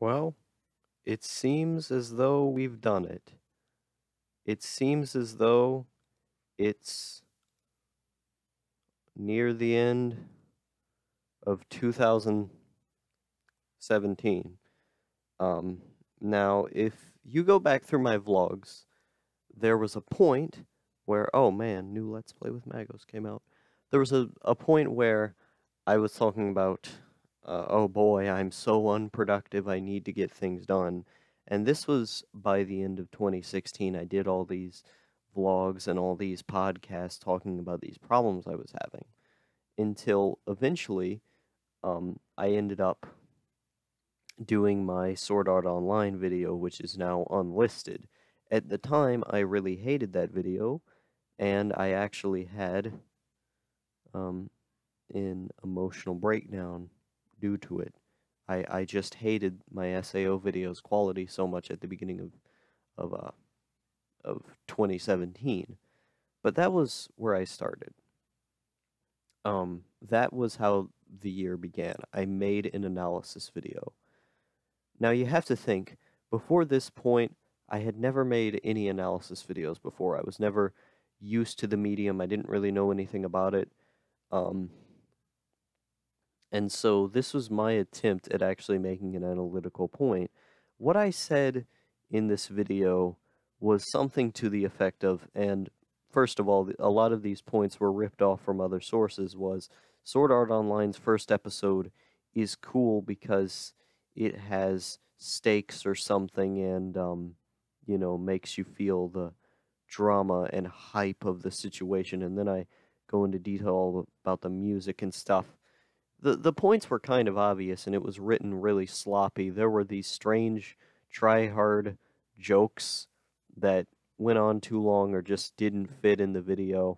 Well, it seems as though we've done it. It seems as though it's near the end of 2017. Um, Now, if you go back through my vlogs, there was a point where, oh man, new Let's Play with Magos came out. There was a point where I was talking about, oh boy, I'm so unproductive, I need to get things done. And this was by the end of 2016. I did all these vlogs and all these podcasts talking about these problems I was having until eventually I ended up doing my Sword Art Online video, which is now unlisted. At the time, I really hated that video, and I actually had an emotional breakdown due to it. I just hated my SAO videos quality so much at the beginning of 2017. But that was where I started. That was how the year began. I made an analysis video. Now you have to think, before this point, I had never made any analysis videos before. I was never used to the medium. I didn't really know anything about it. And so this was my attempt at actually making an analytical point. What I said in this video was something to the effect of, and first of all, a lot of these points were ripped off from other sources, was Sword Art Online's first episode is cool because it has stakes or something and, you know, makes you feel the drama and hype of the situation. And then I go into detail about the music and stuff. The points were kind of obvious, and it was written really sloppy. There were these strange, try-hard jokes that went on too long or just didn't fit in the video.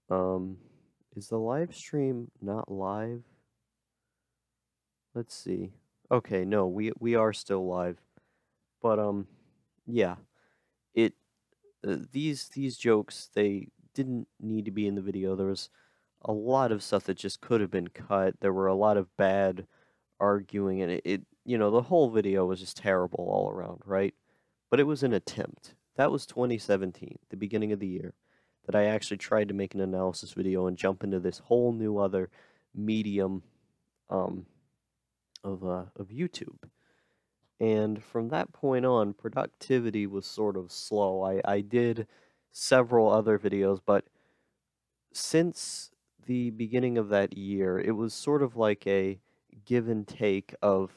Is the live stream not live? Let's see. Okay, no, we are still live. But yeah. These jokes, they didn't need to be in the video. There was a lot of stuff that just could have been cut. There were a lot of bad arguing, and it you know, the whole video was just terrible all around, right? But it was an attempt. That was 2017, the beginning of the year, that I actually tried to make an analysis video and jump into this whole new other medium of YouTube. And from that point on, productivity was sort of slow. I did several other videos, but since the beginning of that year, it was sort of like a give and take of,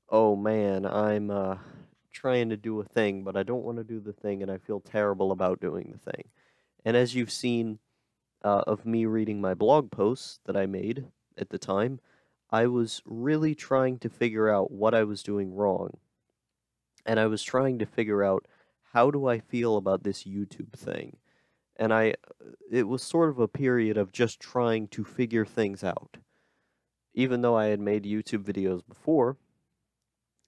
oh man, I'm trying to do a thing, but I don't want to do the thing, and I feel terrible about doing the thing. And as you've seen of me reading my blog posts that I made at the time, I was really trying to figure out what I was doing wrong. And I was trying to figure out, how do I feel about this YouTube thing? And it was sort of a period of just trying to figure things out. Even though I had made YouTube videos before,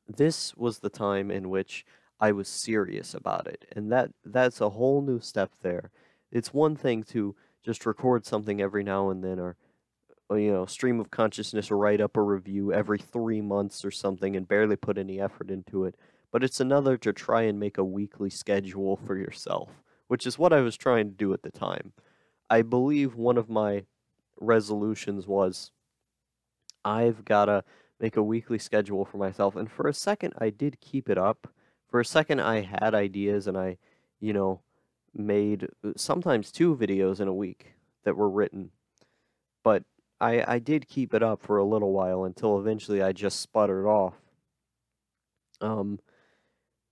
this was the time in which I was serious about it. And that's a whole new step there. It's one thing to just record something every now and then, or you know, stream of consciousness, or write up a review every 3 months or something and barely put any effort into it. But it's another to try and make a weekly schedule for yourself, which is what I was trying to do at the time. I believe one of my resolutions was, I've got to make a weekly schedule for myself. And for a second, I did keep it up. For a second, I had ideas, and I, you know, made sometimes 2 videos in a week that were written. But I did keep it up for a little while until eventually I just sputtered off.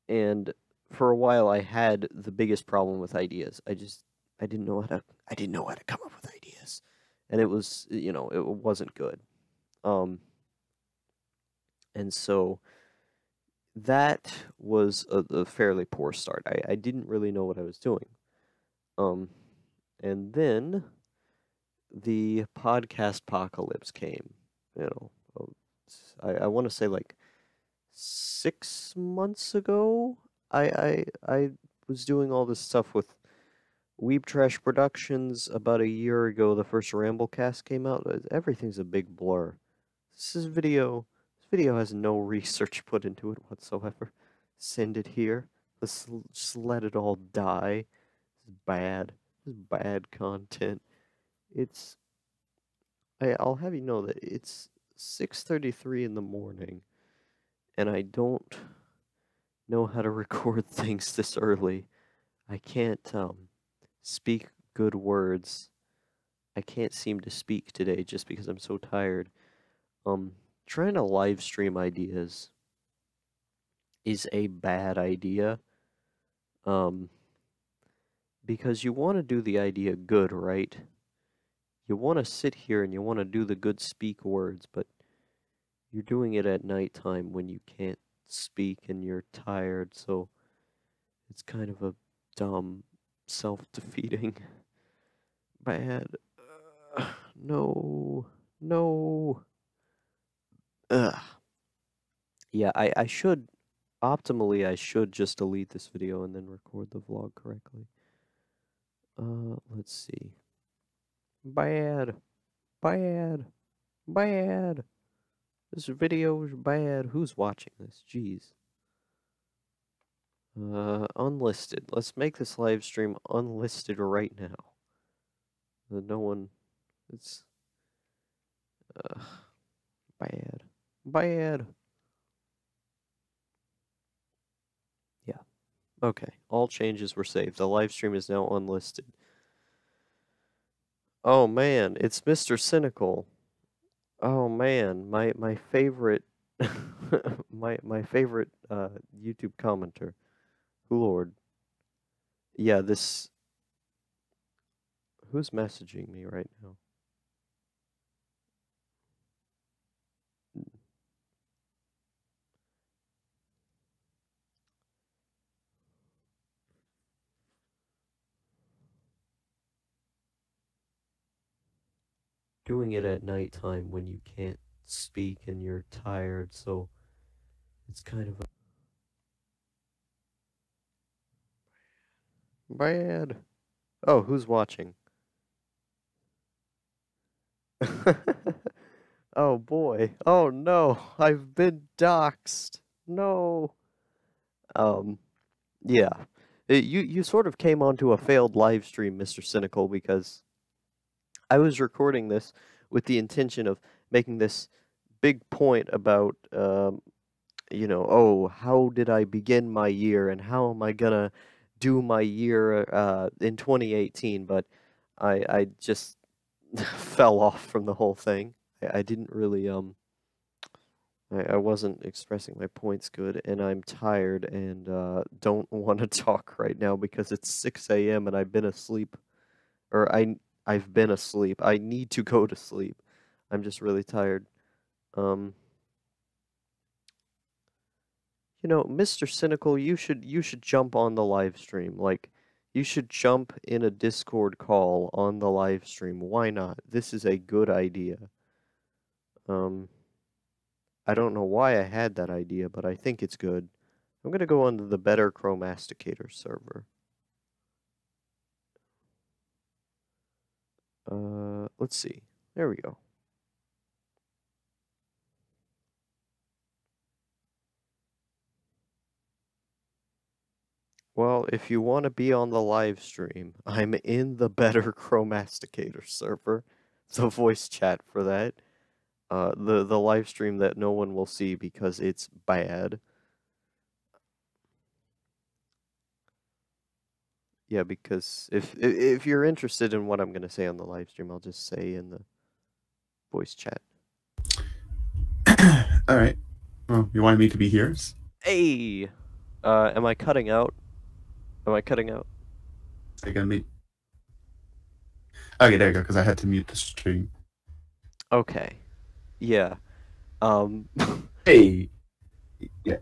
And for a while I had the biggest problem with ideas. I didn't know how to come up with ideas. And it was, you know, it wasn't good. And so that was a fairly poor start. I didn't really know what I was doing. And then the podcast apocalypse came, you know, I want to say like 6 months ago. I was doing all this stuff with Weeb Trash Productions. About a year ago, the first Ramblecast came out. Everything's a big blur. This video has no research put into it whatsoever. Send it here. Let's just let it all die. This is bad. This is bad content. I'll have you know that it's 6:33 in the morning, and I don't know how to record things this early. I can't speak good words. I can't seem to speak today just because I'm so tired. Trying to live stream ideas is a bad idea. Because you want to do the idea good, right? You want to sit here and you want to do the good speak words, but you're doing it at nighttime when you can't speak and you're tired, so it's kind of a dumb, self-defeating, bad. No, no. Ugh. Yeah, I should, optimally, I should just delete this video and then record the vlog correctly. Let's see. Bad. Bad. Bad. This video is bad. Who's watching this? Jeez. Unlisted. Let's make this live stream unlisted right now. No one... It's... bad. Bad. Yeah. Okay. All changes were saved. The live stream is now unlisted. Oh man, it's Mr. Cynical. Oh man, my favorite my favorite YouTube commenter. Lord. Yeah, this who's messaging me right now? Doing it at nighttime when you can't speak and you're tired, so it's kind of a bad. Oh, who's watching? Oh boy. Oh no, I've been doxxed. No. Yeah. You sort of came onto a failed live stream, Mr. Cynical, because I was recording this with the intention of making this big point about, you know, oh, how did I begin my year and how am I gonna do my year in 2018? But I just fell off from the whole thing. I didn't really, I wasn't expressing my points good, and I'm tired and don't want to talk right now because it's 6 a.m. and I've been asleep, or I've been asleep. I need to go to sleep. I'm just really tired. You know, Mr. Cynical, you should jump on the live stream. Like, you should jump in a Discord call on the live stream. Why not? This is a good idea. I don't know why I had that idea, but I think it's good. I'm gonna go onto the Better Chromasticator server. Let's see. There we go. Well, if you want to be on the live stream, I'm in the Better Chromasticator server. The voice chat for that. The live stream that no one will see because it's bad. Yeah, because if you're interested in what I'm gonna say on the live stream, I'll just say in the voice chat. All right. Well, you wanted me to be here? Hey, am I cutting out? Am I cutting out? Okay, there you go. Because I had to mute the stream. Okay. Yeah. Hey. Yeah.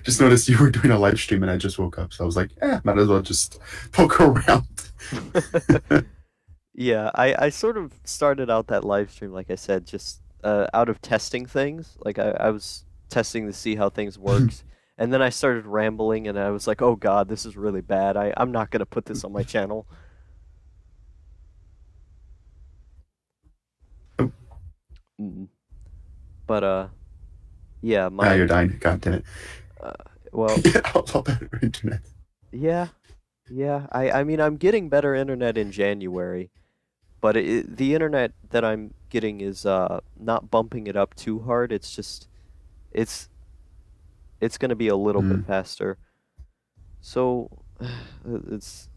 Just noticed you were doing a live stream and I just woke up, so I was like, might as well just poke around. Yeah, I sort of started out that live stream, like I said, just out of testing things. Like I was testing to see how things worked. And then I started rambling and I was like, oh God, this is really bad. I'm not gonna put this on my channel. Oh. But Yeah, Ah, you're mine. dying. God damn it. Uh, well, Yeah, I'll better internet. yeah, yeah. I mean, I'm getting better internet in January, but the internet that I'm getting is not bumping it up too hard. It's it's gonna be a little bit Mm, faster. So it's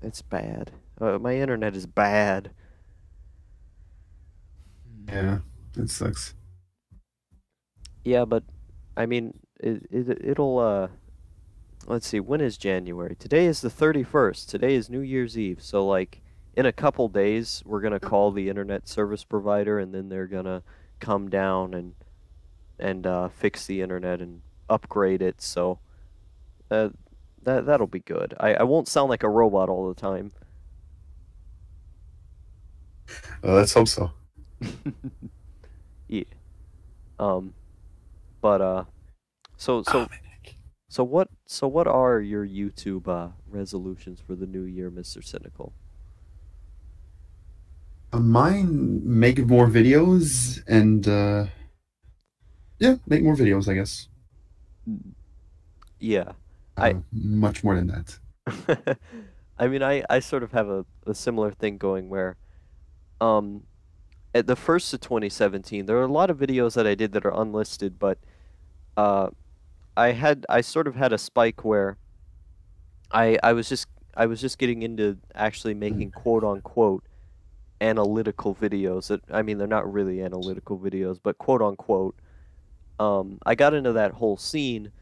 it's bad. My internet is bad. yeah, it sucks. Yeah, but I mean, it'll let's see, when is January? Today is the 31st. Today is New Year's Eve. So like in a couple days, we're gonna call the internet service provider and then they're gonna come down and fix the internet and upgrade it. So uh, that'll be good. I won't sound like a robot all the time. Let's hope so. Yeah. Um, but so Oh, so so what are your YouTube resolutions for the new year, Mr. Cynical? man. Mine make more videos and yeah, make more videos, I guess. Yeah. I Much more than that. I mean I sort of have a similar thing going where um at the first of 2017 there are a lot of videos that I did that are unlisted, but uh I sort of had a spike where I was just I was just getting into actually Mm. making quote unquote analytical videos that I mean they're not really analytical videos, but quote unquote. I got into that whole scene,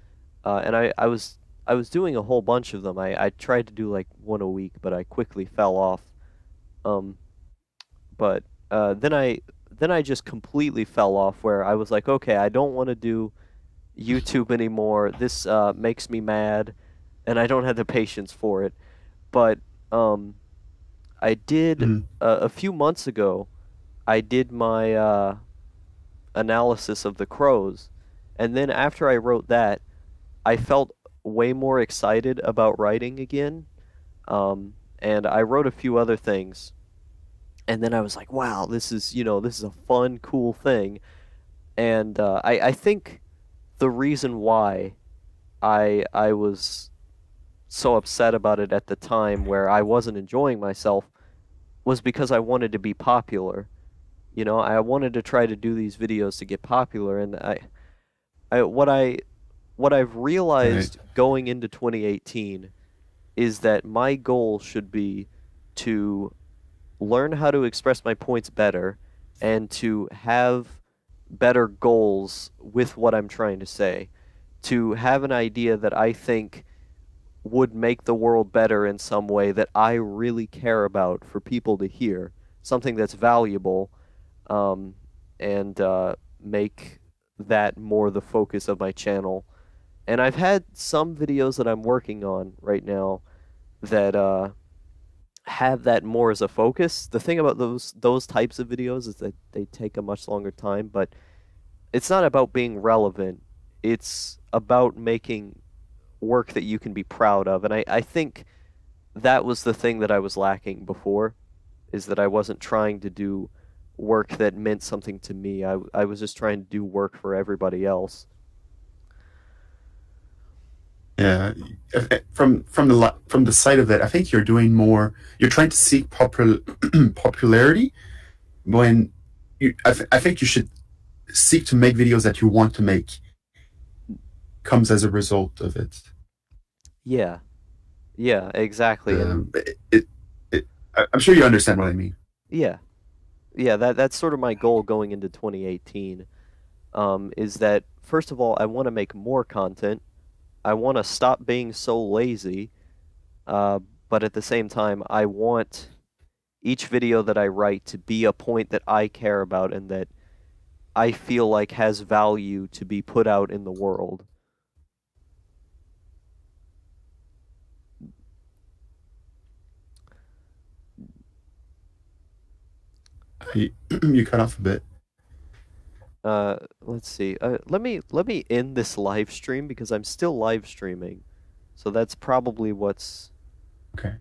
and I was doing a whole bunch of them. I tried to do like one a week, but I quickly fell off. Um, but then I just completely fell off where I was like, okay, I don't want to do YouTube anymore. This makes me mad, and I don't have the patience for it. But um, I did Mm. a few months ago. I did my analysis of the crows, and then after I wrote that, I felt way more excited about writing again. And I wrote a few other things, and then I was like, wow, this is, this is a fun, cool thing. And I think the reason why I was so upset about it at the time where I wasn't enjoying myself was because I wanted to be popular. I wanted to try to do these videos to get popular, and I what I've Right. realized going into 2018 is that my goal should be to learn how to express my points better and to have better goals with what I'm trying to say. To have an idea that I think would make the world better in some way that I really care about for people to hear, something that's valuable, um, and make that more the focus of my channel. And I've had some videos that I'm working on right now that have that more as a focus. The thing about those types of videos is that they take a much longer time, but it's not about being relevant. It's about making work that you can be proud of. And I think that was the thing that I was lacking before, is that I wasn't trying to do work that meant something to me. I was just trying to do work for everybody else. Yeah. From the side of it, I think you're doing more. You're trying to seek popularity when I think you should seek to make videos that you want to make comes as a result of it. Yeah, yeah, exactly. And It, it I'm sure you understand what I mean. yeah, yeah, that's sort of my goal going into 2018. Is that first of all, I want to make more content. I want to stop being so lazy. Uh, but at the same time, I want each video that I write to be a point that I care about and that I feel like has value to be put out in the world. You cut off a bit. Let's see. Let me end this live stream because I'm still live streaming. So that's probably what's Okay.